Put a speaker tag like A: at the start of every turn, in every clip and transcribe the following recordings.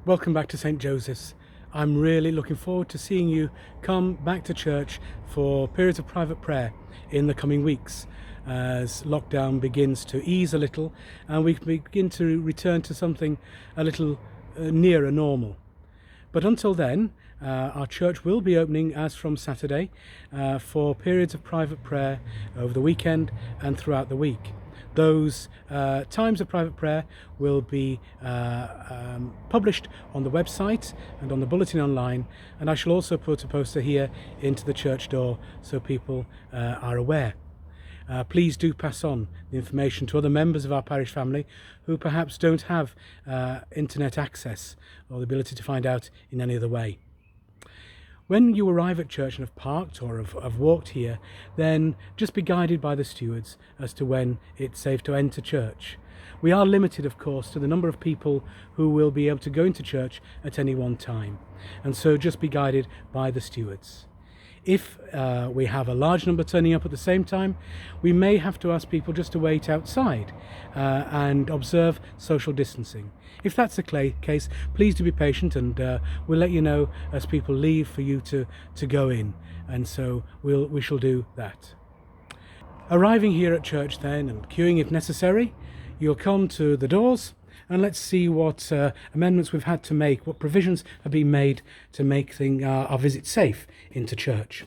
A: Welcome back to St. Joseph's. I'm really looking forward to seeing you come back to church for periods of private prayer in the coming weeks as lockdown begins to ease a little and we begin to return to something a little nearer normal. But until then, our church will be opening as from Saturday for periods of private prayer over the weekend and throughout the week. Those times of private prayer will be published on the website and on the bulletin online, and I shall also put a poster here into the church door so people are aware. Please do pass on the information to other members of our parish family who perhaps don't have internet access or the ability to find out in any other way. When you arrive at church and have parked or have walked here, then just be guided by the stewards as to when it's safe to enter church. We are limited, of course, to the number of people who will be able to go into church at any one time, and so just be guided by the stewards. If we have a large number turning up at the same time, we may have to ask people just to wait outside and observe social distancing. If that's the case, please do be patient, and we'll let you know as people leave for you to go in, and so we shall do that. Arriving here at church then, and queuing if necessary, you'll come to the doors, and let's see what amendments we've had to make, what provisions have been made to make our visit safe into church.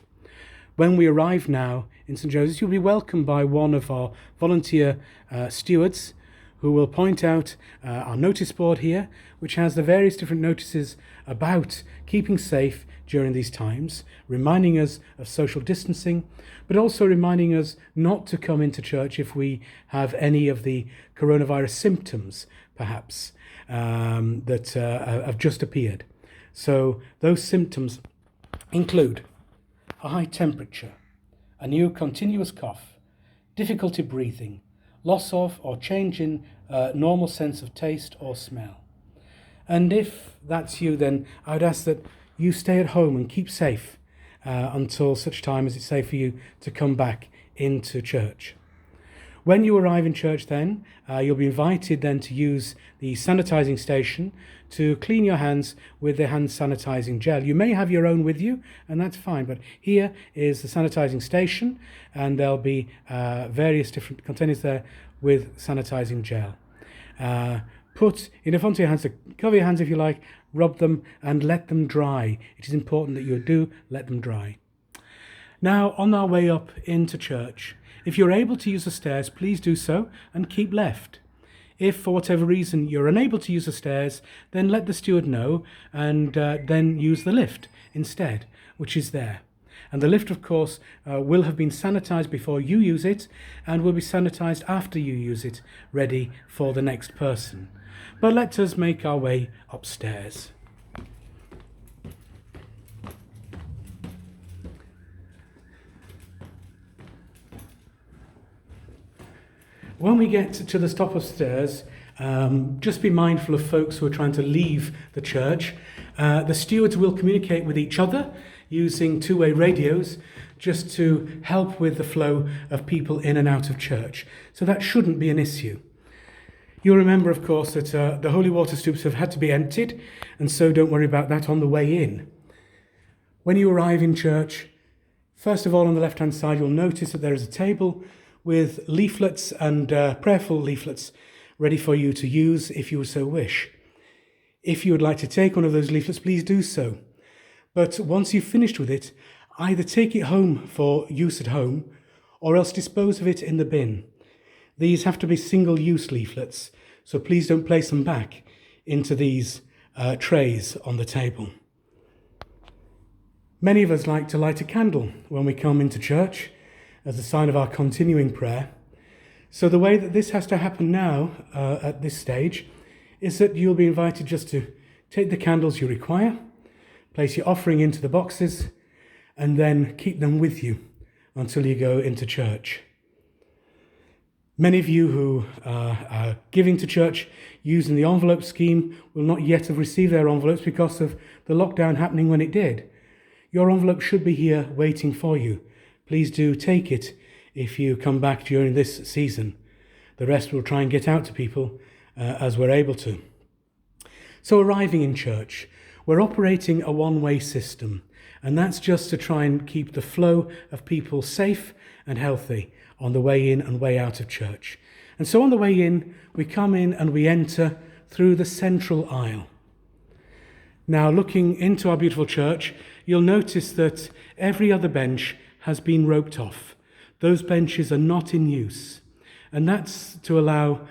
A: When we arrive now in St. Joseph's, you'll be welcomed by one of our volunteer stewards who will point out our notice board here, which has the various different notices about keeping safe during these times, reminding us of social distancing, but also reminding us not to come into church if we have any of the coronavirus symptoms, perhaps, that have just appeared. So those symptoms include a high temperature, a new continuous cough, difficulty breathing, loss of or change in normal sense of taste or smell. And if that's you, then I would ask that you stay at home and keep safe until such time as it's safe for you to come back into church. When you arrive in church then, you'll be invited then to use the sanitizing station to clean your hands with the hand sanitizing gel. You may have your own with you, and that's fine, but here is the sanitizing station, and there'll be various different containers there with sanitizing gel. Put enough onto your hands to cover your hands if you like, rub them and let them dry. It is important that you do let them dry. Now, on our way up into church, if you're able to use the stairs, please do so and keep left. If for whatever reason you're unable to use the stairs, then let the steward know and then use the lift instead, which is there. And the lift, of course, will have been sanitized before you use it and will be sanitized after you use it, ready for the next person. But let us make our way upstairs. When we get to the top of stairs, just be mindful of folks who are trying to leave the church. The stewards will communicate with each other using two-way radios just to help with the flow of people in and out of church. So that shouldn't be an issue. You'll remember, of course, that the holy water stoops have had to be emptied, and so don't worry about that on the way in. When you arrive in church, first of all, on the left-hand side, you'll notice that there is a table with leaflets and prayerful leaflets ready for you to use if you so wish. If you would like to take one of those leaflets, please do so. But once you've finished with it, either take it home for use at home or else dispose of it in the bin. These have to be single-use leaflets, so please don't place them back into these trays on the table. Many of us like to light a candle when we come into church as a sign of our continuing prayer. So the way that this has to happen now at this stage is that you'll be invited just to take the candles you require, place your offering into the boxes, and then keep them with you until you go into church. Many of you who are giving to church using the envelope scheme will not yet have received their envelopes because of the lockdown happening when it did. Your envelope should be here waiting for you. Please do take it if you come back during this season. The rest we'll try and get out to people as we're able to. So arriving in church, we're operating a one-way system, and that's just to try and keep the flow of people safe and healthy on the way in and way out of church. And so on the way in, we come in and we enter through the central aisle. Now, looking into our beautiful church, you'll notice that every other bench has been roped off. Those benches are not in use. And that's to allow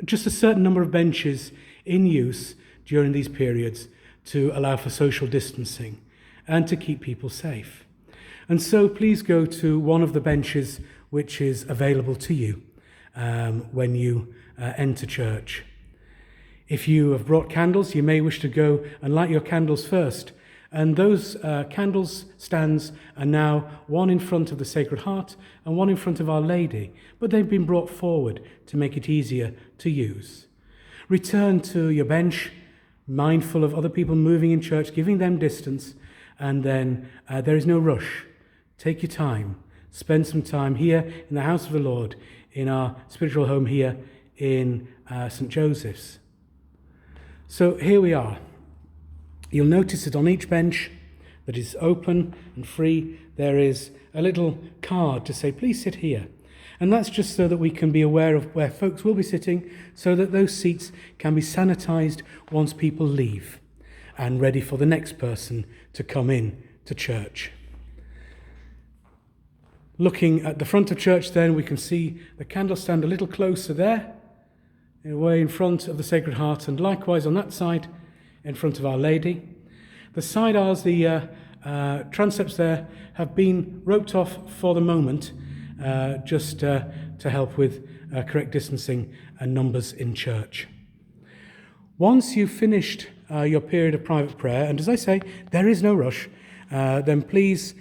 A: just a certain number of benches in use during these periods to allow for social distancing and to keep people safe. And so please go to one of the benches which is available to you when you enter church. If you have brought candles, you may wish to go and light your candles first. And those candles stands are now one in front of the Sacred Heart and one in front of Our Lady, but they've been brought forward to make it easier to use. Return to your bench, mindful of other people moving in church, giving them distance, and then there is no rush. Take your time. Spend some time here in the house of the Lord, in our spiritual home here in St. Joseph's. So here we are. You'll notice that on each bench that is open and free, there is a little card to say, please sit here. And that's just so that we can be aware of where folks will be sitting, so that those seats can be sanitized once people leave and ready for the next person to come in to church. Looking at the front of church then, we can see the candle stand a little closer there, away in front of the Sacred Heart, and likewise on that side, in front of Our Lady. The side aisles, the transepts there, have been roped off for the moment, just to help with correct distancing and numbers in church. Once you've finished your period of private prayer, and as I say, there is no rush, then please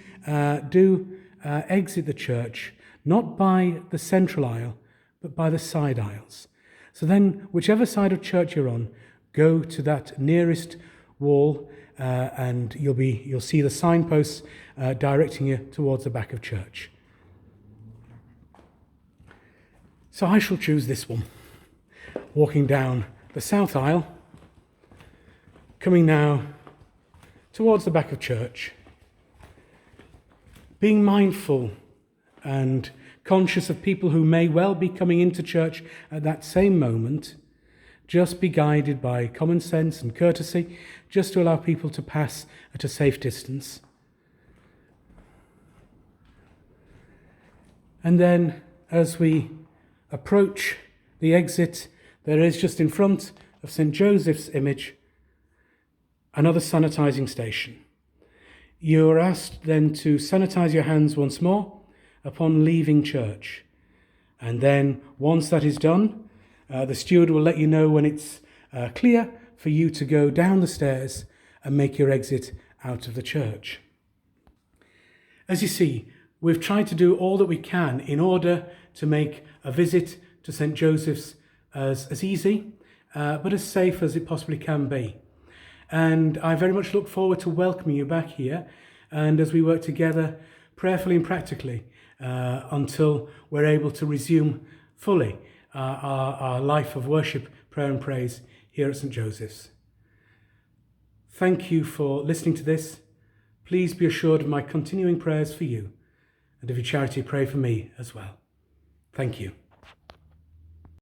A: do exit the church, not by the central aisle, but by the side aisles. So then, whichever side of church you're on, go to that nearest wall and you'll see the signposts directing you towards the back of church. So I shall choose this one, walking down the south aisle, coming now towards the back of church, being mindful and conscious of people who may well be coming into church at that same moment. Just be guided by common sense and courtesy, just to allow people to pass at a safe distance. And then, as we approach the exit, there is just in front of St. Joseph's image another sanitizing station. You are asked then to sanitize your hands once more upon leaving church. And then, once that is done, the steward will let you know when it's clear for you to go down the stairs and make your exit out of the church. As you see, we've tried to do all that we can in order to make a visit to St. Joseph's as easy, but as safe as it possibly can be. And I very much look forward to welcoming you back here, and as we work together prayerfully and practically until we're able to resume fully our life of worship, prayer and praise here at St. Joseph's. Thank you for listening to this. Please be assured of my continuing prayers for you, and of your charity, pray for me as well. Thank you.